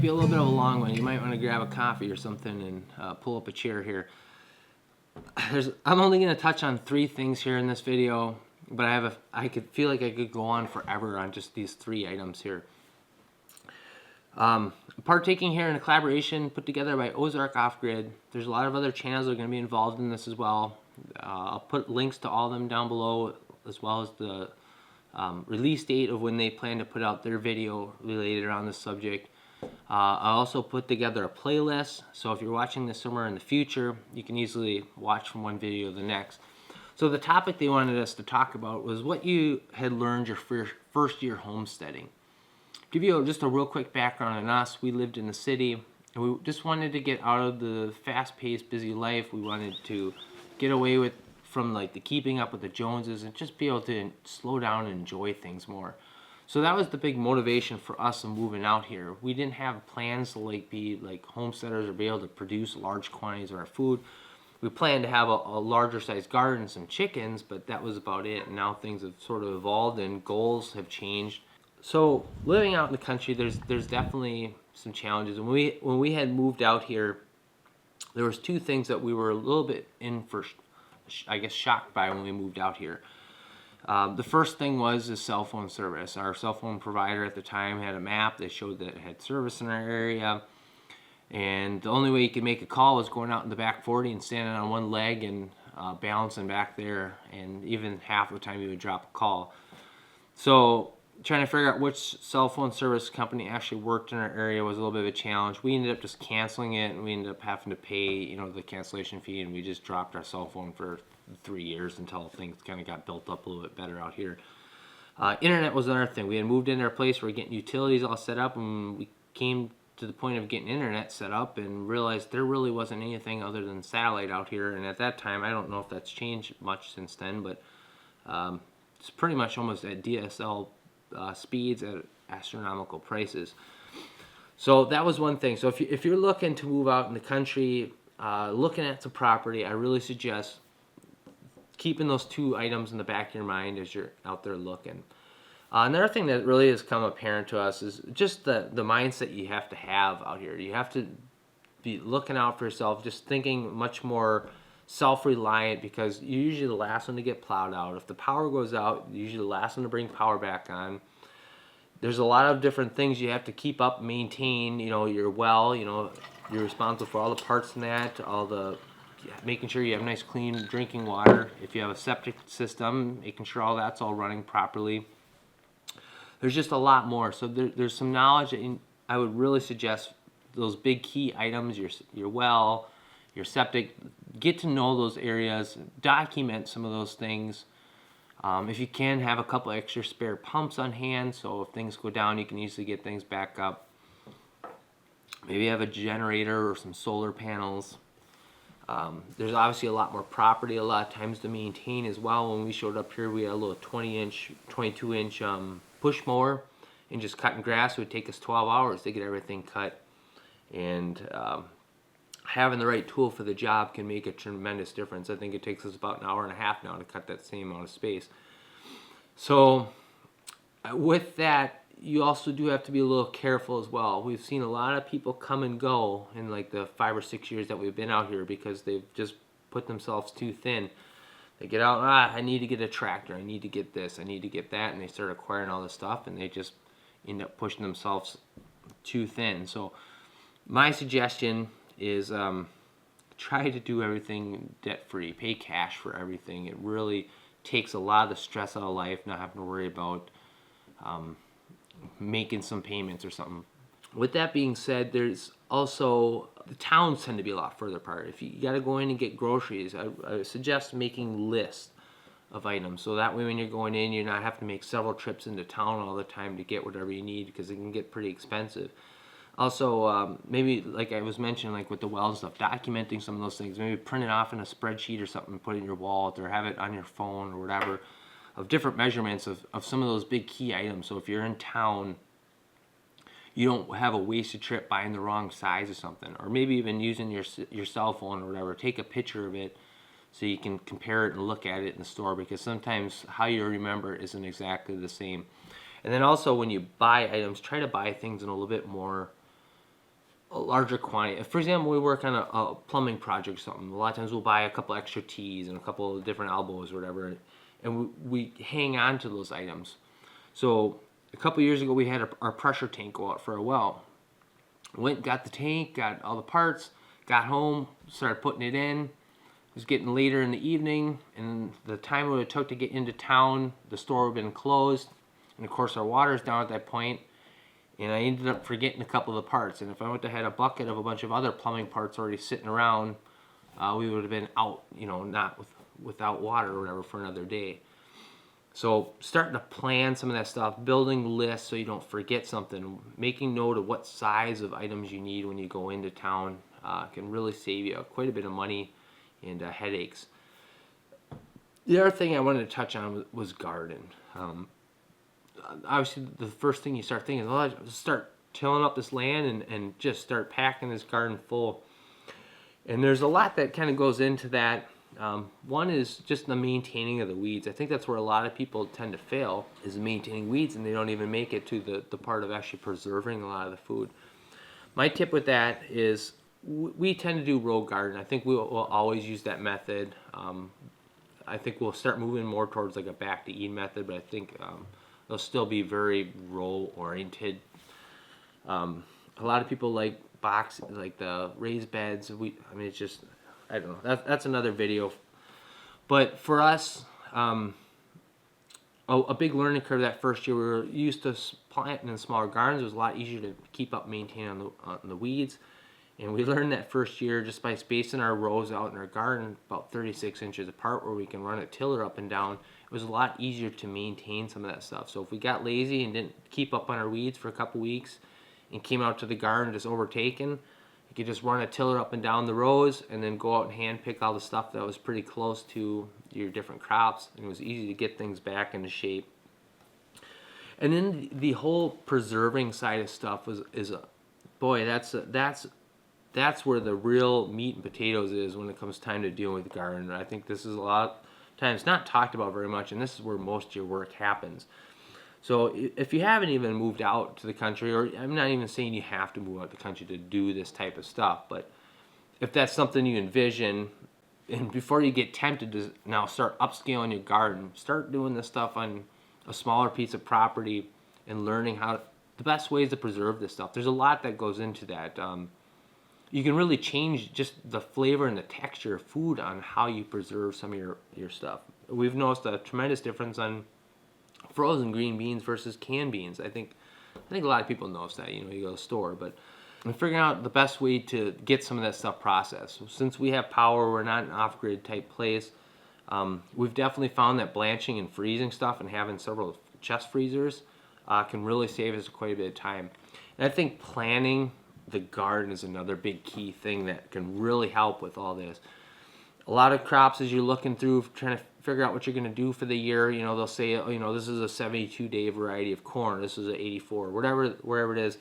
be a little bit of a long one. You might want to grab a coffee or something and pull up a chair here. I'm only going to touch on 3 things here in this video, but I could feel like I could go on forever on just these 3 items here. Partaking here in a collaboration put together by Ozark Off-Grid. There's a lot of other channels that are going to be involved in this as well. I'll put links to all of them down below, as well as the release date of when they plan to put out their video related around this subject. I also put together a playlist, so if you're watching this somewhere in the future, you can easily watch from one video to the next. So the topic they wanted us to talk about was what you had learned your first year homesteading. Give you just a real quick background on us. We lived in the city, and we just wanted to get out of the fast-paced, busy life. We wanted to get away from like the keeping up with the Joneses and just be able to slow down and enjoy things more. So that was the big motivation for us in moving out here. We didn't have plans to be like homesteaders or be able to produce large quantities of our food. We planned to have a larger sized garden and some chickens, but that was about it. And now things have sort of evolved and goals have changed. So living out in the country, there's definitely some challenges. When we had moved out here, there was 2 things that we were a little bit shocked by when we moved out here. The first thing was the cell phone service. Our cell phone provider at the time had a map that showed that it had service in our area, and the only way you could make a call was going out in the back 40 and standing on one leg and balancing back there, and even half the time you would drop a call. So trying to figure out which cell phone service company actually worked in our area was a little bit of a challenge. We ended up just canceling it, and we ended up having to pay, the cancellation fee, and we just dropped our cell phone for 3 years until things kind of got built up a little bit better out here. Internet was another thing. We had moved into our place, we were getting utilities all set up, and we came to the point of getting internet set up and realized there really wasn't anything other than satellite out here. And at that time, I don't know if that's changed much since then, but it's pretty much almost at DSL speeds at astronomical prices. So that was one thing. So if you're looking to move out in the country, looking at some property, I really suggest keeping those 2 items in the back of your mind as you're out there looking. Another thing that really has come apparent to us is just the mindset you have to have out here. You have to be looking out for yourself, just thinking much more self-reliant, because you're usually the last one to get plowed out. If the power goes out, you're usually the last one to bring power back on. There's a lot of different things you have to keep up, maintain, your well, you're responsible for all the parts in that, making sure you have nice clean drinking water. If you have a septic system, making sure all that's all running properly. There's just a lot more. So there's some knowledge that I would really suggest those big key items, your well, your septic, get to know those areas, document some of those things. If you can, have a couple extra spare pumps on hand, so if things go down, you can easily get things back up. Maybe have a generator or some solar panels. There's obviously a lot more property a lot of times to maintain as well. When we showed up here, we had a little 20-inch, 22-inch push mower, and just cutting grass. It would take us 12 hours to get everything cut. And having the right tool for the job can make a tremendous difference. I think it takes us about an hour and a half now to cut that same amount of space. So with that, you also do have to be a little careful as well. We've seen a lot of people come and go in like the 5 or 6 years that we've been out here because they've just put themselves too thin. They get out, I need to get a tractor, I need to get this, I need to get that, and they start acquiring all this stuff, and they just end up pushing themselves too thin. So my suggestion is try to do everything debt-free, pay cash for everything. It really takes a lot of the stress out of life, not having to worry about making some payments or something. With that being said, there's also, the towns tend to be a lot further apart. If you got to go in and get groceries, I suggest making lists of items, so that way when you're going in, you're not having to make several trips into town all the time to get whatever you need, because it can get pretty expensive. Also, maybe like I was mentioning, like with the well stuff, documenting some of those things, maybe print it off in a spreadsheet or something, put it in your wallet, or have it on your phone or whatever, of different measurements of some of those big key items. So if you're in town, you don't have a wasted trip buying the wrong size or something, or maybe even using your cell phone or whatever. Take a picture of it so you can compare it and look at it in the store, because sometimes how you remember it isn't exactly the same. And then also when you buy items, try to buy things in a little bit more a larger quantity. For example, we work on a plumbing project or something. A lot of times we'll buy a couple extra tees and a couple of different elbows or whatever, and we hang on to those items. So a couple years ago, we had our pressure tank go out for a well. Went, got the tank, got all the parts, got home, started putting it in. It was getting later in the evening, and the time it would have took to get into town, the store would have been closed, and of course our water's down at that point. And I ended up forgetting a couple of the parts. And if I would have had a bucket of a bunch of other plumbing parts already sitting around, we would have been out, not without water or whatever for another day. So starting to plan some of that stuff, building lists so you don't forget something, making note of what size of items you need when you go into town can really save you quite a bit of money and headaches. The other thing I wanted to touch on was garden. Obviously, the first thing you start thinking is, well, just start tilling up this land and just start packing this garden full. And there's a lot that kind of goes into that. One is just the maintaining of the weeds. I think that's where a lot of people tend to fail, is maintaining weeds, and they don't even make it to the part of actually preserving a lot of the food. My tip with that is we tend to do row garden. I think we'll always use that method. I think we'll start moving more towards like a back to Eden method, but I think they'll still be very row oriented. A lot of people like like the raised beds. It's just, I don't know. That's another video. But for us, a big learning curve that first year. We were used to planting in smaller gardens. It was a lot easier to keep up maintaining on the weeds. And we learned that first year just by spacing our rows out in our garden about 36 inches apart, where we can run a tiller up and down. It was a lot easier to maintain some of that stuff. So if we got lazy and didn't keep up on our weeds for a couple weeks and came out to the garden just overtaken, you could just run a tiller up and down the rows and then go out and hand pick all the stuff that was pretty close to your different crops, and it was easy to get things back into shape. And then the whole preserving side of stuff that's where the real meat and potatoes is when it comes time to dealing with the garden. I think this is a lot of times not talked about very much, and this is where most of your work happens. So if you haven't even moved out to the country, or I'm not even saying you have to move out to the country to do this type of stuff, but if that's something you envision, and before you get tempted to now start upscaling your garden, start doing this stuff on a smaller piece of property and learning the best ways to preserve this stuff. There's a lot that goes into that. You can really change just the flavor and the texture of food on how you preserve some of your stuff. We've noticed a tremendous difference on frozen green beans versus canned beans. I think a lot of people notice that. You go to the store, but I'm figuring out the best way to get some of that stuff processed. So since we have power, we're not an off-grid type place. We've definitely found that blanching and freezing stuff and having several chest freezers can really save us quite a bit of time. And I think planning the garden is another big key thing that can really help with all this. A lot of crops, as you're looking through trying to figure out what you're going to do for the year, they'll say, this is a 72-day variety of corn, this is an 84, wherever it is.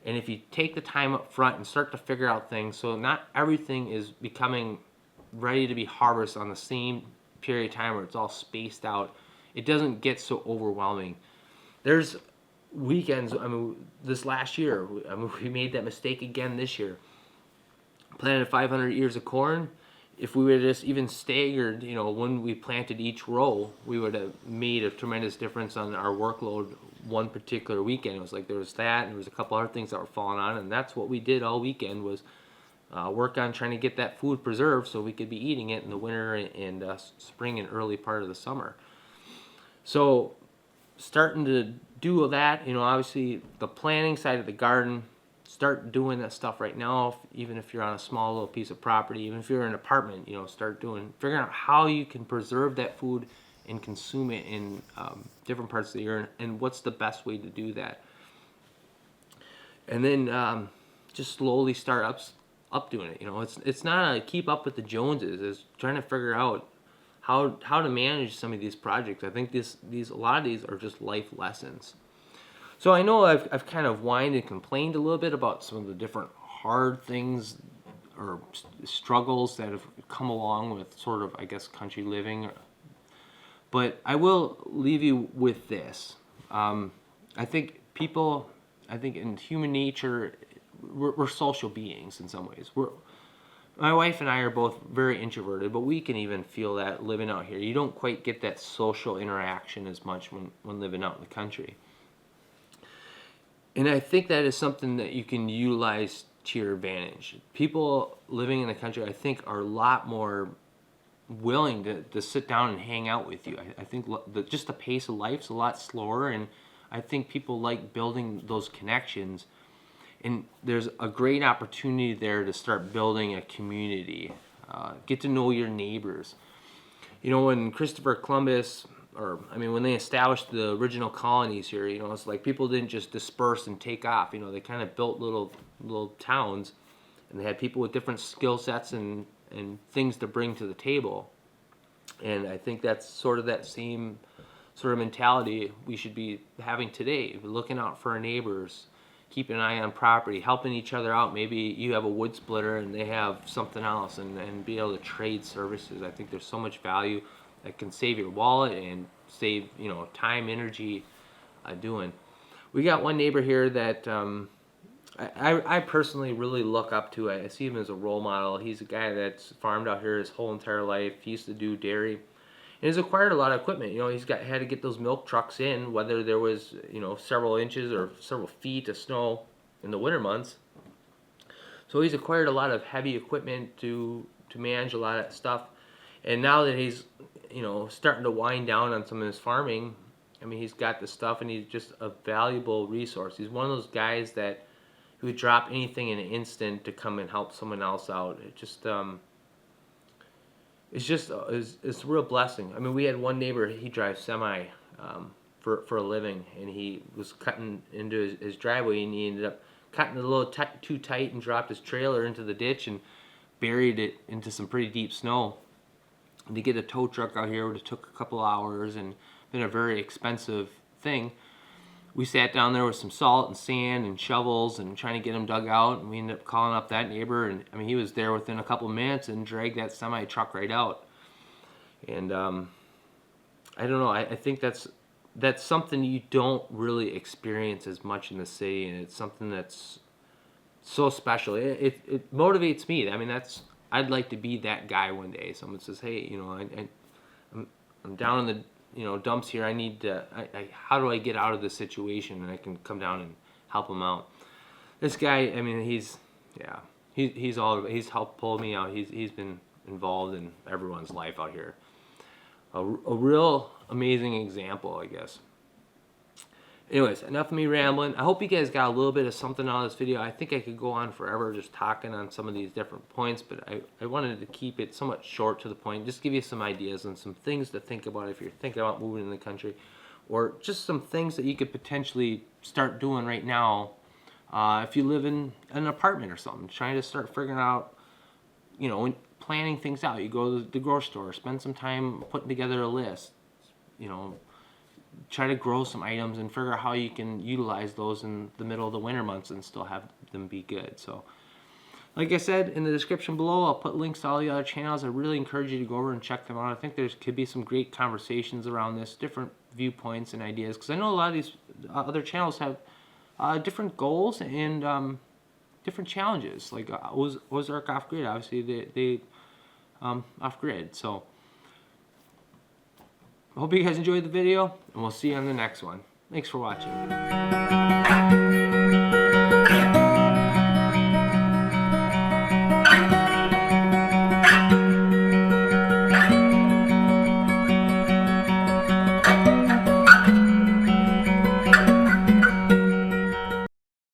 And if you take the time up front and start to figure out things, so not everything is becoming ready to be harvested on the same period of time where it's all spaced out, it doesn't get so overwhelming. There's weekends, this last year, we made that mistake again this year. Planted 500 ears of corn. If we would have just even staggered, when we planted each row, we would have made a tremendous difference on our workload one particular weekend. It was like there was that, and there was a couple other things that were falling on, and that's what we did all weekend was work on trying to get that food preserved so we could be eating it in the winter and spring and early part of the summer. So starting to do that, obviously the planning side of the garden, start doing that stuff right now, even if you're on a small little piece of property, even if you're in an apartment, figuring out how you can preserve that food and consume it in different parts of the year, and what's the best way to do that. And then just slowly start up doing it. It's not a keep up with the Joneses. It's trying to figure out how to manage some of these projects. I think a lot of these are just life lessons. So I know I've kind of whined and complained a little bit about some of the different hard things or struggles that have come along with sort of, I guess, country living. But I will leave you with this. I think in human nature, we're social beings in some ways. My wife and I are both very introverted, but we can even feel that living out here. You don't quite get that social interaction as much when living out in the country. And I think that is something that you can utilize to your advantage. People living in the country, I think, are a lot more willing to sit down and hang out with you. I think just the pace of life's a lot slower, and I think people like building those connections. And there's a great opportunity there to start building a community. Get to know your neighbors. You know, when Christopher Columbus, when they established the original colonies here, you know, it's like people didn't just disperse and take off. You know, they kind of built little towns, and they had people with different skill sets and things to bring to the table. And I think that's sort of that same sort of mentality we should be having today. We're looking out for our neighbors, keeping an eye on property, helping each other out. Maybe you have a wood splitter and they have something else, and be able to trade services. I think there's so much value that can save your wallet and save, you know, time, energy doing. We got one neighbor here that I personally really look up to. I see him as a role model. He's a guy that's farmed out here his whole entire life. He used to do dairy, and he's acquired a lot of equipment. You know, had to get those milk trucks in, whether there was, you know, several inches or several feet of snow in the winter months. So he's acquired a lot of heavy equipment to manage a lot of stuff. And now that he's, you know, starting to wind down on some of his farming, I mean, he's got the stuff, and he's just a valuable resource. He's one of those guys that who would drop anything in an instant to come and help someone else out. It's a real blessing. I mean, we had one neighbor, he drives semi for a living, and he was cutting into his driveway, and he ended up cutting it a little too tight and dropped his trailer into the ditch and buried it into some pretty deep snow. And to get a tow truck out here would have took a couple hours and been a very expensive thing. We sat down there with some salt and sand and shovels and trying to get him dug out, and we ended up calling up that neighbor, and I mean, he was there within a couple minutes and dragged that semi truck right out. And I don't know, I think that's something you don't really experience as much in the city, and it's something that's so special. It motivates me. I mean, I'd like to be that guy one day. Someone says, hey, you know, I'm down in the, you know, dumps here. I need to, how do I get out of this situation? And I can come down and help him out. This guy, I mean, he's helped pull me out. He's been involved in everyone's life out here. A real amazing example, I guess. Anyways, enough of me rambling. I hope you guys got a little bit of something out of this video. I think I could go on forever just talking on some of these different points, but I wanted to keep it somewhat short to the point, just give you some ideas and some things to think about if you're thinking about moving in the country, or just some things that you could potentially start doing right now if you live in an apartment or something, trying to start figuring out, you know, planning things out. You go to the grocery store, spend some time putting together a list, you know, try to grow some items and figure out how you can utilize those in the middle of the winter months and still have them be good. So like I said, in the description below, I'll put links to all the other channels. I really encourage you to go over and check them out. I think there could be some great conversations around this, different viewpoints and ideas, because I know a lot of these other channels have different goals and different challenges. Like Ozark off-grid, obviously they off-grid. So I hope you guys enjoyed the video, and we'll see you on the next one. Thanks for watching.